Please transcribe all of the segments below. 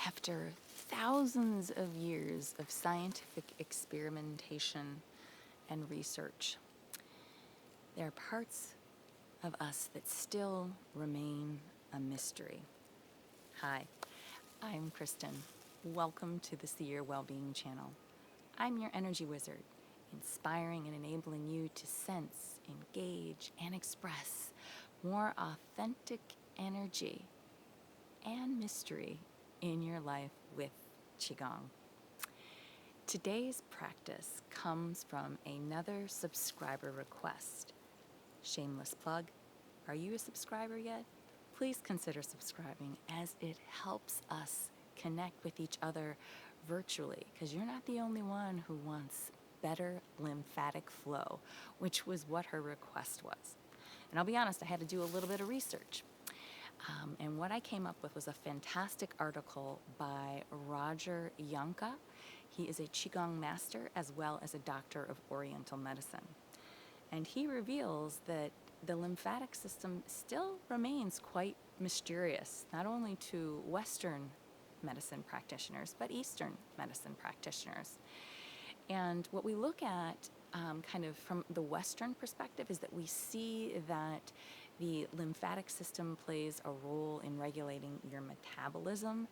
After thousands of years of scientific experimentation and research, there are parts of us that still remain a mystery. Hi, I'm Kristen. Welcome to the See Your Wellbeing channel. I'm your energy wizard, inspiring and enabling you to sense, engage, and express more authentic energy and mystery in your life with Qigong. Today's practice comes from another subscriber request. Shameless plug, are you a subscriber yet? Please consider subscribing, as it helps us connect with each other virtually, because you're not the only one who wants better lymphatic flow, which was what her request was. And I'll be honest, I had to do a little bit of research. And what I came up with was a fantastic article by Jahnke. He is a Qigong master as well as a doctor of Oriental medicine. And he reveals that the lymphatic system still remains quite mysterious, not only to Western medicine practitioners, but Eastern medicine practitioners. And what we look at kind of from the Western perspective is that we see that the lymphatic system plays a role in regulating your metabolism.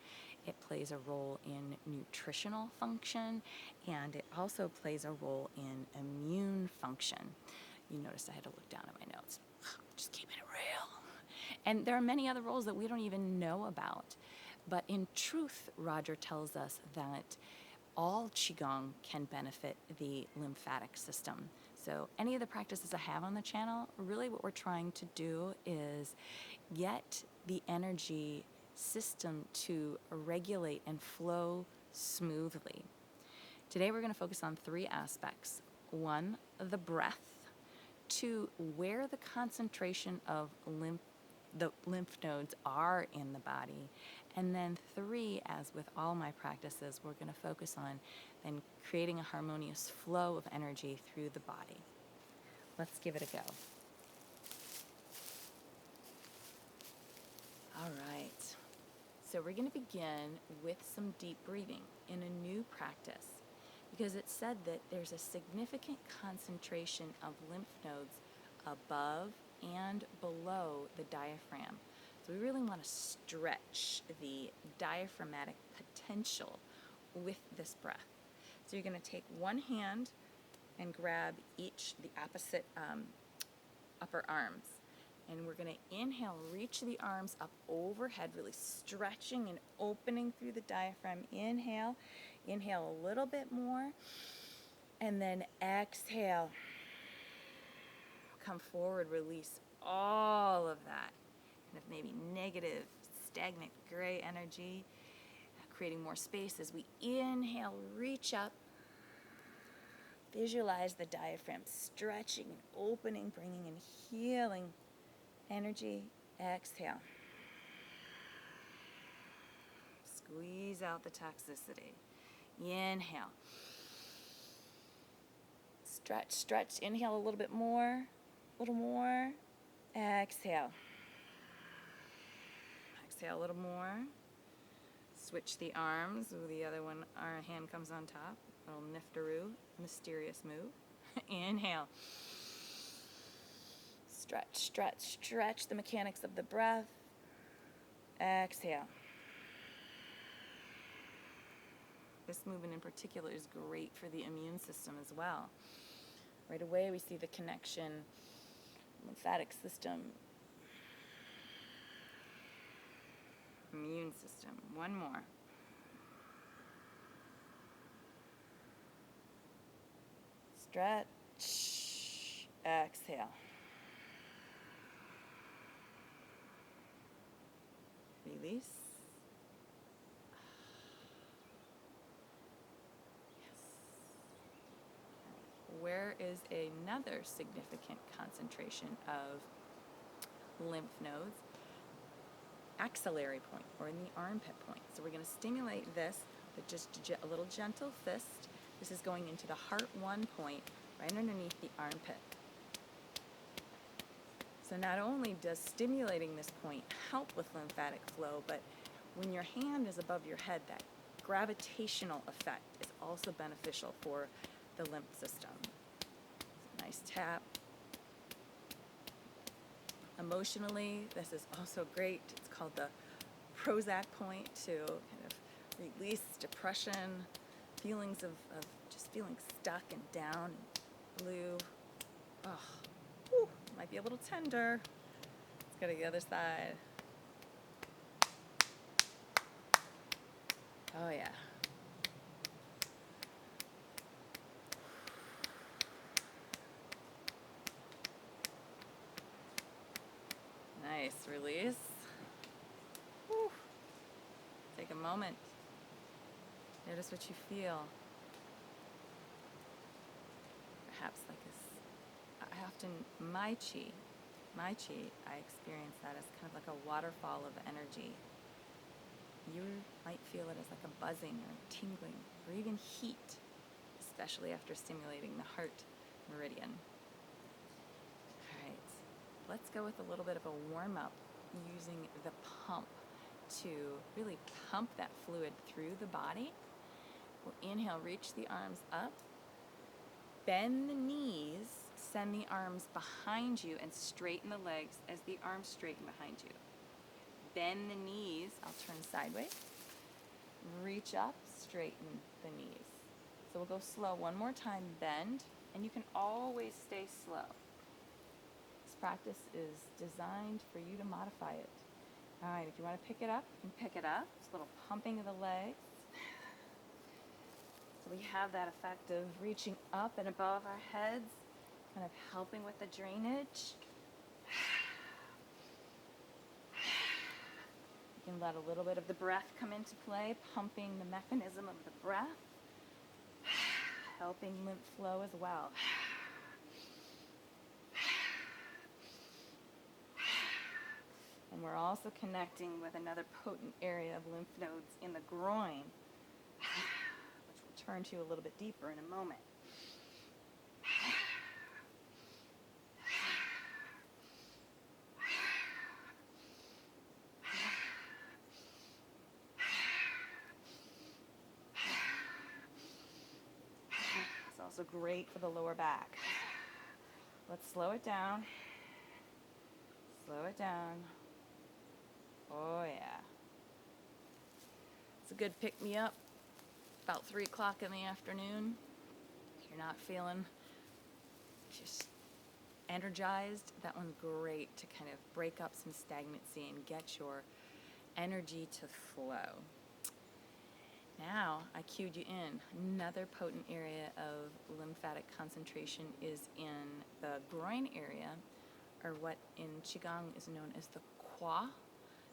It plays a role in nutritional function, and it also plays a role in immune function. You notice I had to look down at my notes. Just keeping it real. And there are many other roles that we don't even know about. But in truth, Roger tells us that all Qigong can benefit the lymphatic system. So any of the practices I have on the channel, really what we're trying to do is get the energy system to regulate and flow smoothly. Today we're going to focus on three aspects. One, the breath. Two, where the concentration of the lymph nodes are in the body. And then three, as with all my practices, we're going to focus on then creating a harmonious flow of energy through the body. Let's give it a go. All right. So we're going to begin with some deep breathing in a new practice, because it's said that there's a significant concentration of lymph nodes above and below the diaphragm. So we really want to stretch the diaphragmatic potential with this breath. So you're going to take one hand and grab the opposite upper arms. And we're going to inhale, reach the arms up overhead, really stretching and opening through the diaphragm. Inhale a little bit more, and then exhale. Come forward, release all of that kind of maybe negative, stagnant, gray energy, creating more space as we inhale, reach up, visualize the diaphragm stretching and opening, bringing in healing energy. Exhale. Squeeze out the toxicity. Inhale. Stretch. Inhale a little bit more. A little more. Exhale. Exhale a little more. Switch the arms. Ooh, the other one, our hand comes on top. A little niftaroo, mysterious move. Inhale. Stretch the mechanics of the breath. Exhale. This movement in particular is great for the immune system as well. Right away we see the connection, lymphatic system, immune system. One more. Stretch. Exhale. Release. Where is another significant concentration of lymph nodes? Axillary point, or in the armpit point. So we're going to stimulate this with just a little gentle fist. This is going into the heart 1 point, right underneath the armpit. So not only does stimulating this point help with lymphatic flow, but when your hand is above your head, that gravitational effect is also beneficial for the lymph system. Nice tap. Emotionally, this is also great. It's called the Prozac point to kind of release depression, feelings of just feeling stuck and down, blue. Oh, whew, might be a little tender. Let's go to the other side. Oh yeah. Nice, release. Whew. Take a moment. Notice what you feel. Perhaps like my Qi, I experience that as kind of like a waterfall of energy. You might feel it as like a buzzing or tingling or even heat, especially after stimulating the heart meridian. All right, let's go with a little bit of a warm-up using the pump to really pump that fluid through the body. We'll inhale, reach the arms up, bend the knees, send the arms behind you, and straighten the legs as the arms straighten behind you. Bend the knees, I'll turn sideways, reach up, straighten the knees. So we'll go slow one more time, bend, and you can always stay slow. This practice is designed for you to modify it. All right, if you want to pick it up, you can pick it up. Just a little pumping of the legs. So we have that effect of reaching up and above our heads, kind of helping with the drainage. You can let a little bit of the breath come into play, pumping the mechanism of the breath, helping lymph flow as well. And we're also connecting with another potent area of lymph nodes in the groin, which we'll turn to a little bit deeper in a moment. It's also great for the lower back. Let's slow it down. Slow it down. Oh yeah. It's a good pick-me-up about 3 o'clock in the afternoon. If you're not feeling just energized, that one's great to kind of break up some stagnancy and get your energy to flow. Now, I cued you in. Another potent area of lymphatic concentration is in the groin area, or what in Qigong is known as the Qi,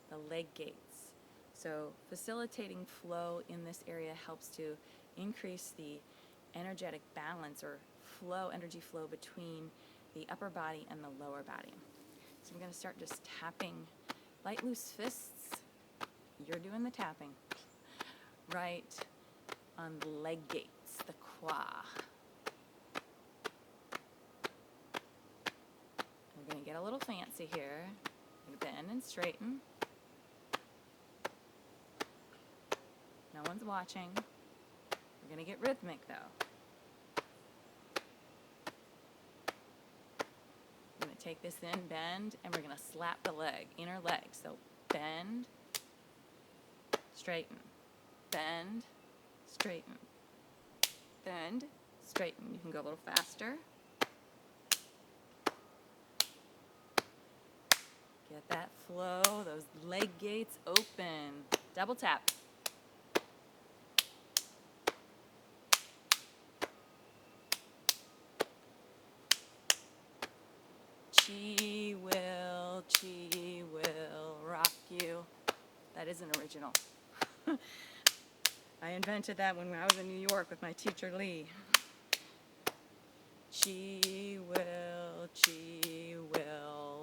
the leg gates. So facilitating flow in this area helps to increase the energetic balance or energy flow between the upper body and the lower body. So I'm going to start just tapping light, loose fists. You're doing the tapping. Right on the leg gates, the Qi. We're going to get a little fancy here. We're going to bend and straighten. No one's watching. We're going to get rhythmic though. We're going to take this in, bend, and we're going to slap the leg, inner leg. So bend, straighten, bend, straighten, bend, straighten. You can go a little faster. Get that flow, those leg gates open. Double tap. Qi will rock you. That is an original. I invented that when I was in New York with my teacher Lee. Qi will.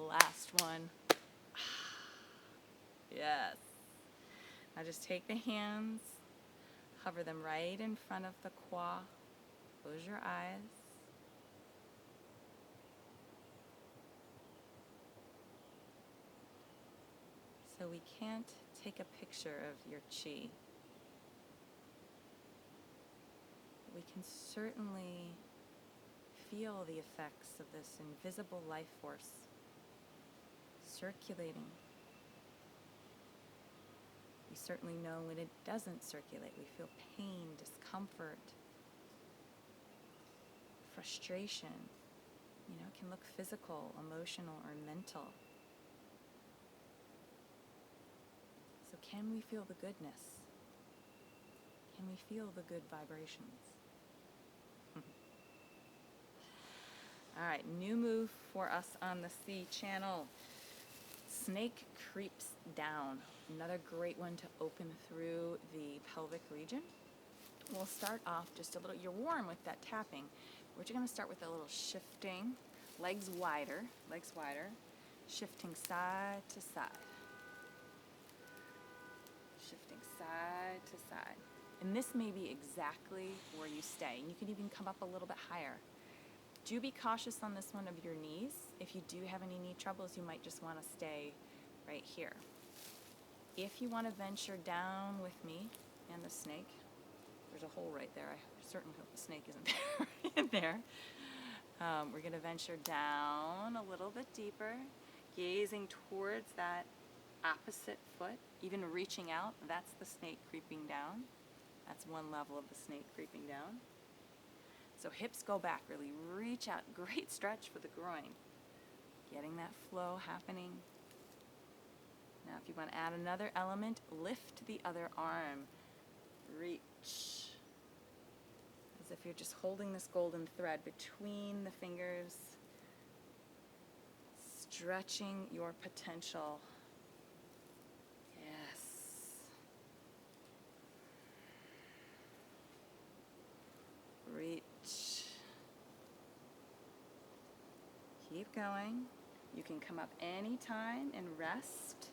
Last one. Yes. Now just take the hands, hover them right in front of the Qi. Close your eyes. So we can't take a picture of your Qi, we can certainly feel the effects of this invisible life force circulating. We certainly know when it doesn't circulate. We feel pain, discomfort, frustration. It can look physical, emotional, or mental. So can we feel the goodness? Can we feel the good vibrations? All right, new move for us on the C channel. Snake creeps down. Another great one to open through the pelvic region. We'll start off just a little, you're warm with that tapping. We're just gonna start with a little shifting, legs wider, shifting side to side. Shifting side to side. And this may be exactly where you stay. And you can even come up a little bit higher. Do be cautious on this one of your knees. If you do have any knee troubles, you might just want to stay right here. If you want to venture down with me and the snake, there's a hole right there. I certainly hope the snake isn't in there. We're going to venture down a little bit deeper, gazing towards that opposite foot, even reaching out. That's the snake creeping down. That's one level of the snake creeping down. So hips go back, really reach out. Great stretch for the groin. Getting that flow happening. Now if you want to add another element, lift the other arm. Reach. As if you're just holding this golden thread between the fingers. Stretching your potential. Yes. Reach. Keep going. You can come up anytime and rest,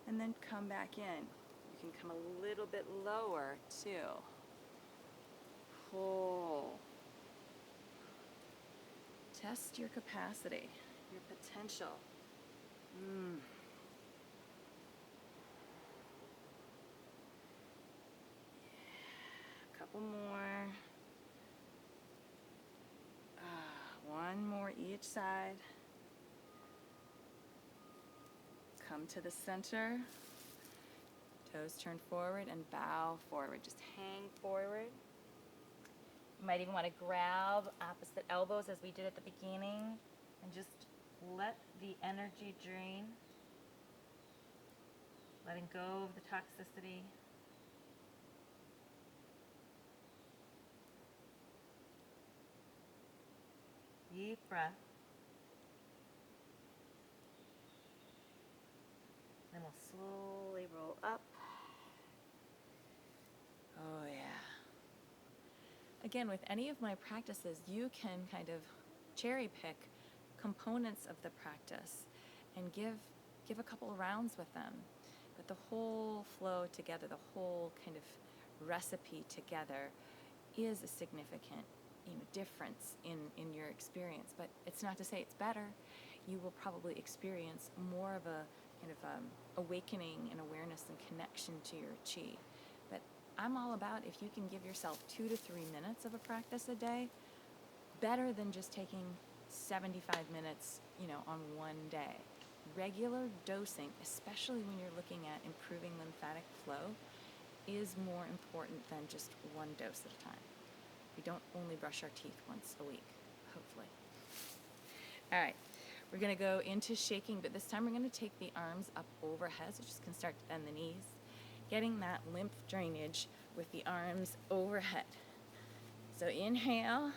and then come back in. You can come a little bit lower too. Pull. Test your capacity, your potential. A couple more. One more each side. Come to the center. Toes turn forward and bow forward. Just hang forward. You might even want to grab opposite elbows as we did at the beginning and just let the energy drain. Letting go of the toxicity. Deep breath. Then we'll slowly roll up. Oh yeah. Again, with any of my practices, you can kind of cherry pick components of the practice and give a couple of rounds with them. But the whole flow together, the whole kind of recipe together is a significant difference in your experience. But it's not to say it's better. You will probably experience more of a kind of awakening and awareness and connection to your Qi. But I'm all about if you can give yourself 2 to 3 minutes of a practice a day, better than just taking 75 minutes, on one day. Regular dosing, especially when you're looking at improving lymphatic flow, is more important than just one dose at a time. We don't only brush our teeth once a week, hopefully. All right, we're going to go into shaking, but this time we're going to take the arms up overhead, so just can start to bend the knees, getting that lymph drainage with the arms overhead. So inhale.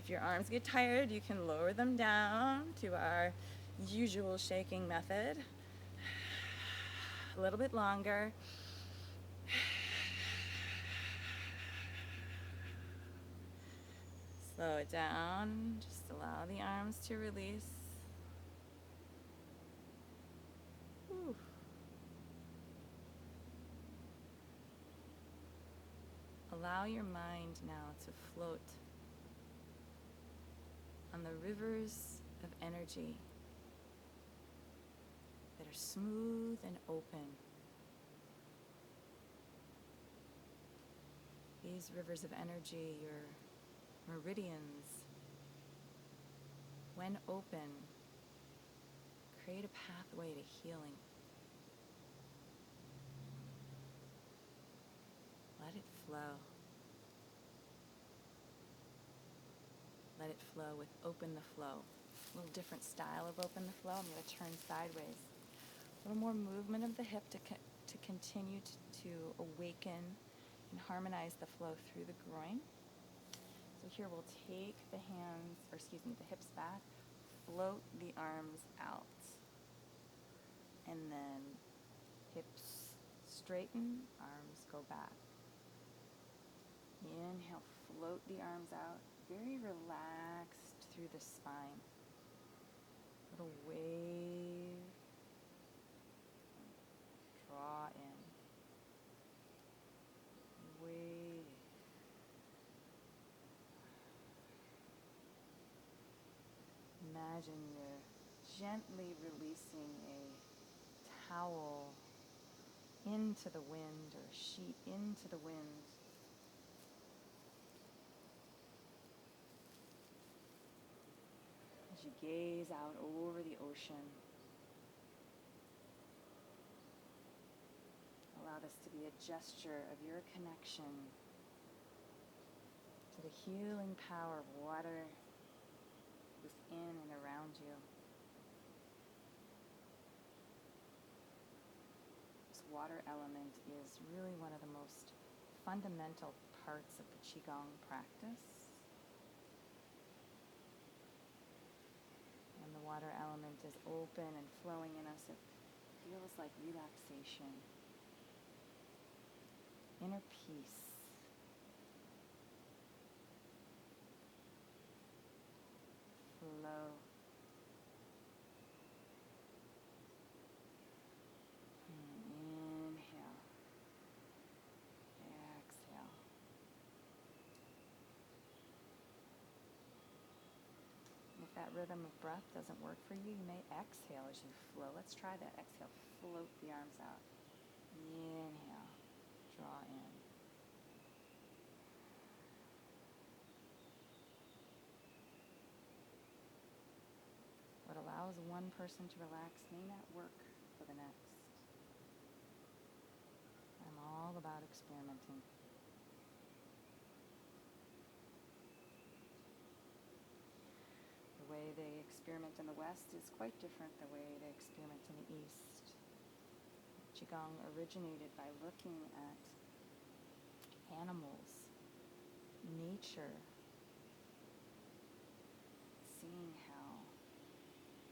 If your arms get tired, you can lower them down to our usual shaking method. A little bit longer. Slow it down. Just allow the arms to release. Whew. Allow your mind now to float on the rivers of energy that are smooth and open. These rivers of energy, your meridians, when open, create a pathway to healing. Let it flow. Let it flow with open the flow. A little different style of open the flow. I'm going to turn sideways. A little more movement of the hip to continue to awaken and harmonize the flow through the groin. So here we'll take the hips back, float the arms out. And then hips straighten, arms go back. Inhale, float the arms out, very relaxed through the spine. Little wave, draw in, wave. Imagine you're gently releasing a towel into the wind or a sheet into the wind. As you gaze out over the ocean, allow this to be a gesture of your connection to the healing power of water within and around you. This water element is really one of the most fundamental parts of the Qigong practice. When the water element is open and flowing in us, it feels like relaxation, inner peace. Flow. Inhale. Exhale. If that rhythm of breath doesn't work for you, you may exhale as you flow. Let's try that. Exhale, float the arms out. Inhale, draw in. What allows one person to relax may not work for the next. I'm all about experimenting. The way they experiment in the West is quite different the way they experiment in the East. Qigong originated by looking at animals, nature, seeing how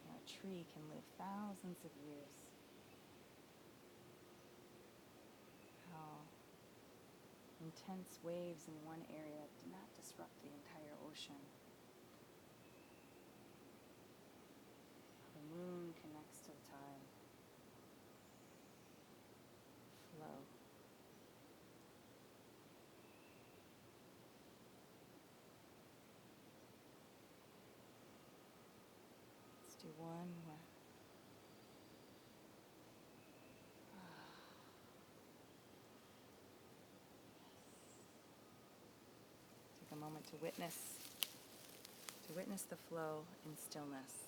a tree can live thousands of years, how intense waves in one area do not disrupt the entire ocean. The moon connects to the tide. Flow. Let's do one more. Take a moment to witness the flow in stillness.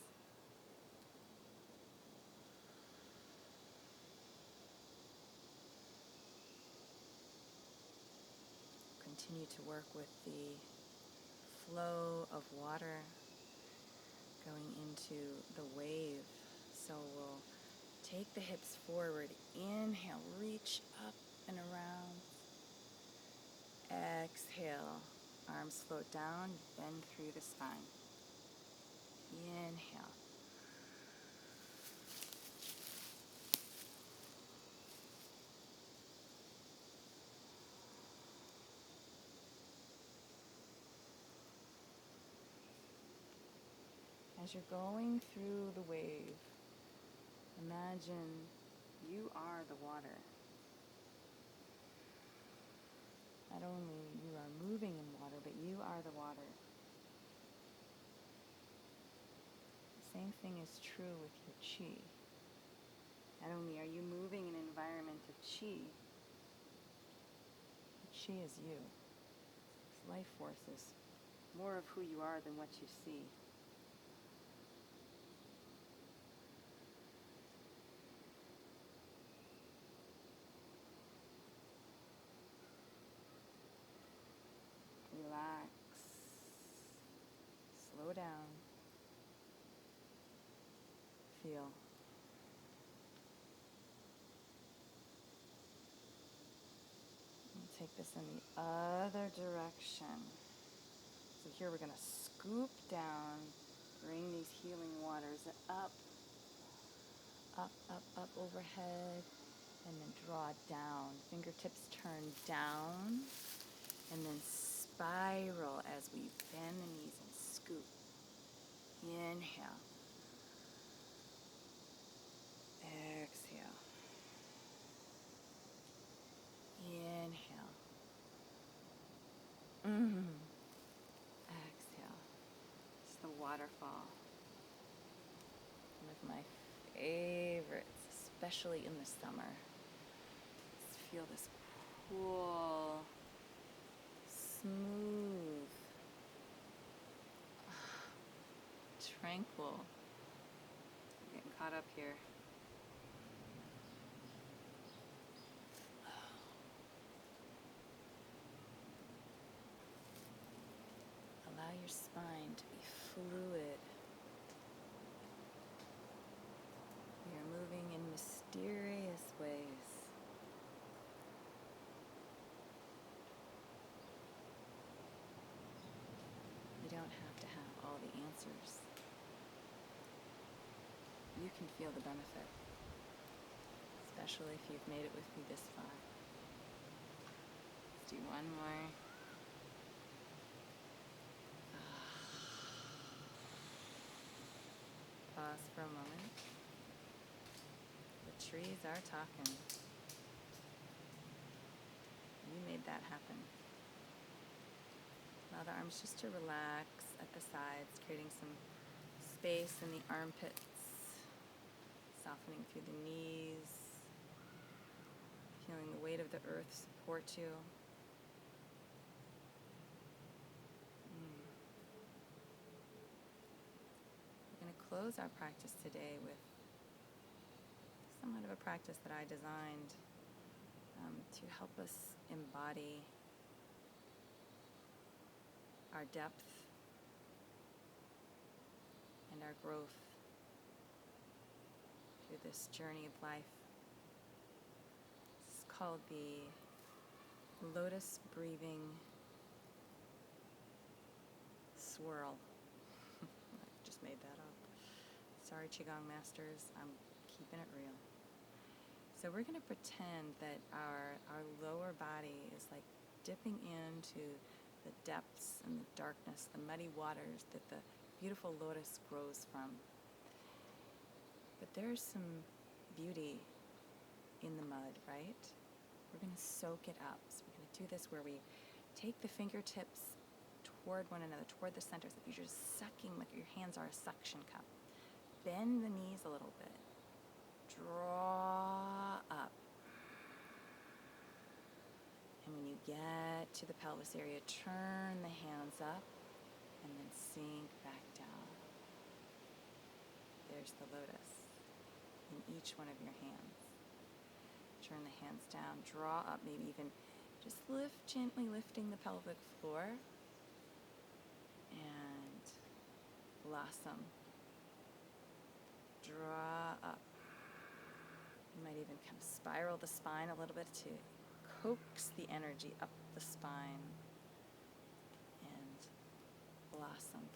Continue to work with the flow of water going into the wave. So we'll take the hips forward. Inhale, reach up and around. Exhale, arms float down, bend through the spine. Inhale. as you're going through the wave, imagine you are the water. Not only you are moving in water, but you are the water. The same thing is true with your Qi. Not only are you moving in an environment of Qi, but Qi is you. It's life forces, more of who you are than what you see. Relax. Slow down. Feel. And take this in the other direction. So here we're going to scoop down, bring these healing waters up, up, up, up overhead, and then draw down. Fingertips turn down, and then spiral as we bend the knees and scoop. Inhale. Exhale. Inhale. Exhale. It's the waterfall. One of my favorites, especially in the summer. Just feel this cool, smooth, tranquil. I'm getting caught up here. Allow your spine to be fluid. You're moving in mysterious ways. You don't have to have all the answers. You can feel the benefit, especially if you've made it with me this far. Let's do one more. Pause for a moment. The trees are talking. You made that happen. Allow the arms just to relax at the sides, creating some space in the armpits, softening through the knees, feeling the weight of the earth support you. We're going to close our practice today with somewhat of a practice that I designed to help us embody our depth and our growth through this journey of life. This is called the Lotus breathing swirl. I just made that up. Sorry, Qigong masters, I'm keeping it real. So we're going to pretend that our lower body is like dipping into the depths and the darkness, the muddy waters that the beautiful lotus grows from. But there's some beauty in the mud, right? We're going to soak it up. So we're going to do this where we take the fingertips toward one another, toward the center, so that you're just sucking like your hands are a suction cup. Bend the knees a little bit. Draw up. And when you get to the pelvis area, turn the hands up and then sink back down. There's the lotus in each one of your hands. Turn the hands down, draw up, maybe even just gently lifting the pelvic floor, and blossom. Draw up. You might even kind of spiral the spine a little bit to coax the energy up the spine, and blossom.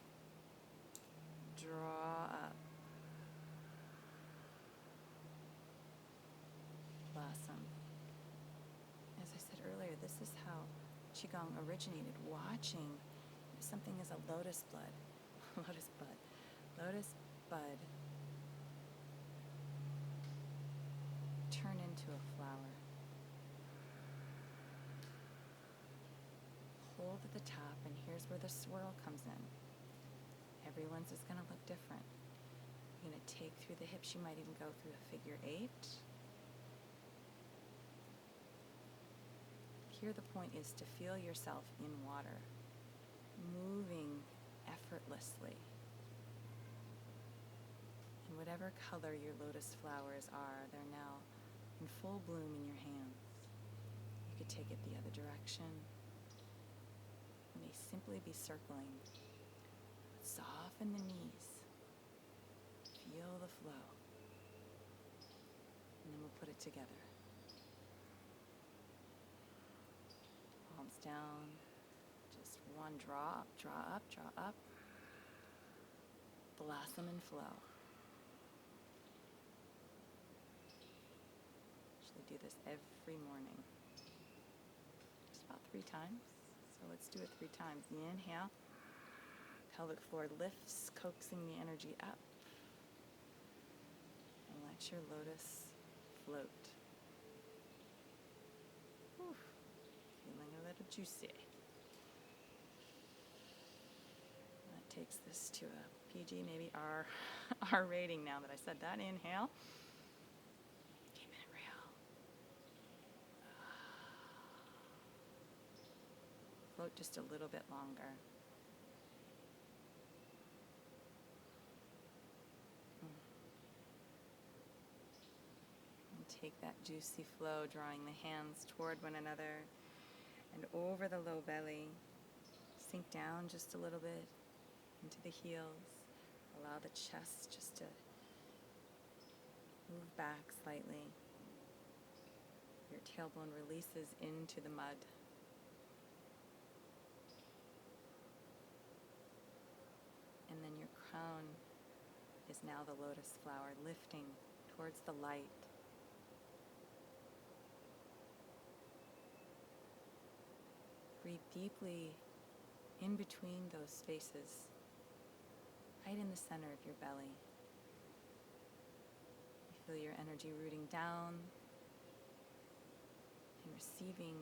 Draw up. Blossom. As I said earlier, this is how Qigong originated, watching something as a lotus bud, lotus bud turn into a flower. Hold at the top, and here's where the swirl comes in. Everyone's is going to look different. You're going to take through the hips. You might even go through a figure 8. Here the point is to feel yourself in water, moving effortlessly. And whatever color your lotus flowers are, they're now in full bloom in your hands. You could take it the other direction. You may simply be circling. Soften the knees. Feel the flow. And then we'll put it together. Palms down. Just one draw up, draw up, draw up. Blossom and flow. Usually do this every morning. Just about 3 times. So let's do it 3 times. The inhale. Pelvic floor lifts, coaxing the energy up. And let your lotus float. Whew. Feeling a little juicy. That takes this to a PG, maybe R rating now that I said that. Inhale. Keep it real. Float just a little bit longer. Take that juicy flow, drawing the hands toward one another and over the low belly. Sink down just a little bit into the heels. Allow the chest just to move back slightly. Your tailbone releases into the mud. And then your crown is now the lotus flower, lifting towards the light. Breathe deeply in between those spaces, right in the center of your belly. You feel your energy rooting down and receiving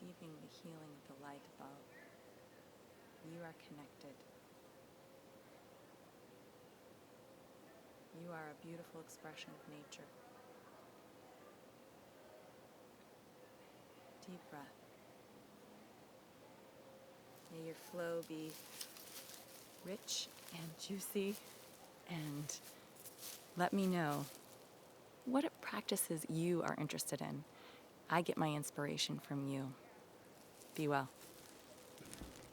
the healing of the light above. You are connected. You are a beautiful expression of nature. Deep breath. May your flow be rich and juicy, and let me know what practices you are interested in. I get my inspiration from you. Be well.